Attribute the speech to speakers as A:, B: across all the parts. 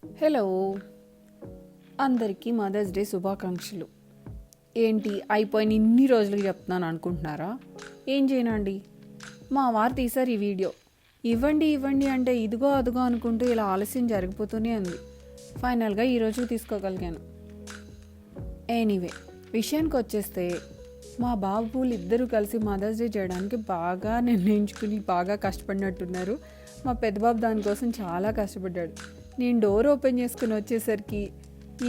A: Hello, అందరికీ mothers day శుభాకాంక్షలు. ఏంటి అయిపోయిన ఇన్ని రోజులకి చెప్తున్నాను అనుకుంటున్నారా? ఏం చేయనండి, మా వారు తీశారు ఈ వీడియో. ఇవ్వండి ఇవ్వండి అంటే ఇదిగో అదిగో అనుకుంటూ ఇలా ఆలస్యం జరిగిపోతూనే ఉంది. ఫైనల్గా ఈరోజు తీసుకోగలిగాను. ఎనీవే, విషయానికి వచ్చేస్తే మా బాబులు ఇద్దరూ కలిసి మదర్స్ డే చేయడానికి బాగా నిర్ణయించుకుని బాగా కష్టపడినట్టున్నారు. మా పెద్ద బాబు దానికోసం చాలా కష్టపడ్డాడు. నేను డోర్ ఓపెన్ చేసుకుని వచ్చేసరికి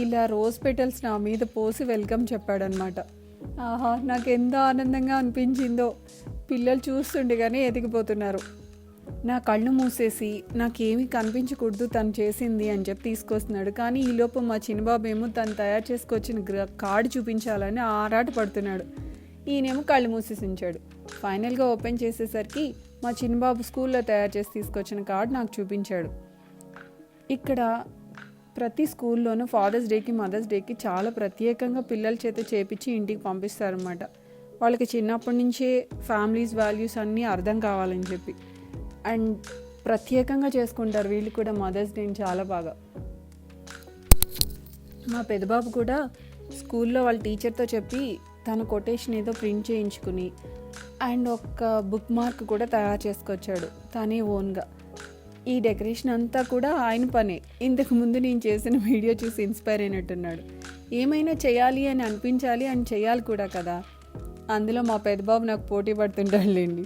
A: ఇలా రోజ్ పెటల్స్ నా మీద పోసి వెల్కమ్ చెప్పాడనమాట. ఆహా, నాకు ఎంత ఆనందంగా అనిపించిందో. పిల్లలు చూస్తుండగానే ఎదిగిపోతున్నారు. నా కళ్ళు మూసేసి నాకేమీ కనిపించకూడదు తను చేసింది అని చెప్పి తీసుకొస్తున్నాడు. కానీ ఈలోపు మా చిన్నబాబు ఏమో తను తయారు చేసుకొచ్చిన కార్డు చూపించాలని ఆరాట పడుతున్నాడు. ఈయనేమో కళ్ళు మూసేసి ఉంచాడు. ఫైనల్గా ఓపెన్ చేసేసరికి మా చిన్నబాబు స్కూల్లో తయారు చేసి తీసుకొచ్చిన కార్డు నాకు చూపించాడు. ఇక్కడ ప్రతి స్కూల్లోనూ ఫాదర్స్ డేకి మదర్స్ డేకి చాలా ప్రత్యేకంగా పిల్లల చేత చేపించి ఇంటికి పంపిస్తారనమాట. వాళ్ళకి చిన్నప్పటి నుంచే ఫ్యామిలీస్ వాల్యూస్ అన్నీ అర్థం కావాలని చెప్పి అండ్ ప్రత్యేకంగా చేసుకుంటారు వీళ్ళు కూడా మదర్స్ డేని చాలా బాగా. మా పెద్దబాబు కూడా స్కూల్లో వాళ్ళ టీచర్తో చెప్పి తన కొటేషన్ ఏదో ప్రింట్ చేయించుకుని అండ్ ఒక బుక్ మార్క్ కూడా తయారు చేసుకొచ్చాడు తనే ఓన్గా. ఈ డెకరేషన్ అంతా కూడా ఆయన పనే. ఇంతకు ముందు నేను చేసిన వీడియో చూసి ఇన్స్పైర్ అయినట్టున్నాడు. ఏమైనా చేయాలి అని అనిపించాలి అండ్ చేయాలి కూడా కదా. అందులో మా పెద్దబాబు నాకు పోటీ పడుతుంటాడులేండి.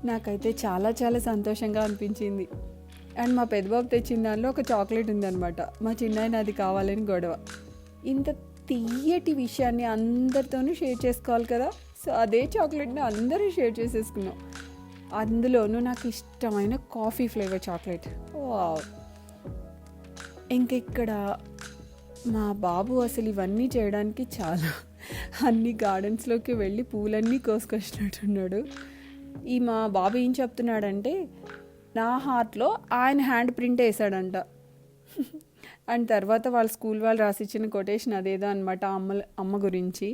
A: నాకైతే చాలా చాలా సంతోషంగా అనిపించింది. అండ్ మా పెద్దబాబు తెచ్చిన దానిలో ఒక చాక్లెట్ ఉందన్నమాట. మా చిన్నాయన అది కావాలని గొడవ. ఇంత తీయటి విషయాన్ని అందరితోనూ షేర్ చేసుకోవాలి కదా. సో అదే చాక్లెట్ని అందరూ షేర్ చేసేసుకున్నాం. అందులోనూ నాకు ఇష్టమైన కాఫీ ఫ్లేవర్ చాక్లెట్. వావ్. ఇంకెక్కడ మా బాబు అసలు ఇవన్నీ చేయడానికి చాలా అన్ని గార్డెన్స్లోకి వెళ్ళి పూలన్నీ కోసుకొచ్చినట్టున్నాడు. ఈ మా బాబు ఏం చెప్తున్నాడంటే నా హార్ట్లో ఆయన హ్యాండ్ ప్రింట్ వేసాడంట. అండ్ తర్వాత వాళ్ళ స్కూల్ వాళ్ళు రాసిచ్చిన కొటేషన్ అదేదో అనమాట, అమ్మ గురించి.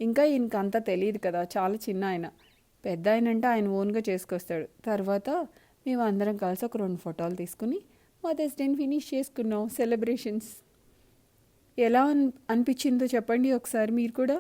A: ఇంకా ఇంకంతా తెలియదు కదా, చాలా చిన్న ఆయన. పెద్ద ఆయన అంటే ఆయన ఓన్గా చేసుకొస్తాడు. తర్వాత మేము అందరం కలిసి ఒక 2 ఫోటోలు తీసుకుని మదర్స్ డేని ఫినిష్ చేసుకున్నాం. సెలబ్రేషన్స్ ఎలా అనిపించిందో చెప్పండి ఒకసారి మీరు కూడా.